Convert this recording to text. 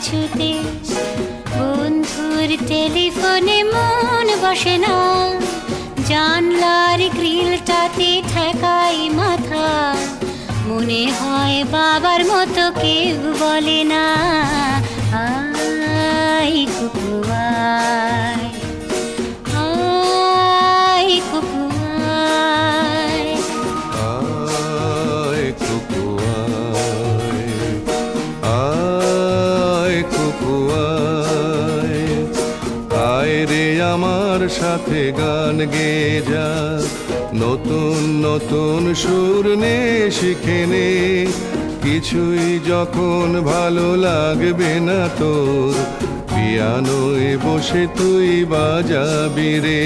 কিছুতে, বন্ধুর টেলিফোনে মন বসে না, জানলার গ্রিলটাতে ঠেকাই মাথা, মনে হয় বাবার মতো কেউ বলে না, আয় কুকু আয়, আয় কুকু আয়। আয় কুকু আয়, আয় কুকু আয়, আয় রে আমার সাথে গান গেয়ে যা, নতুন নতুন সুর নে শিখে নে, কিছুই যখন ভালো লাগবে না তোর, পিয়ানোয় বসে তুই বাজাবি রে।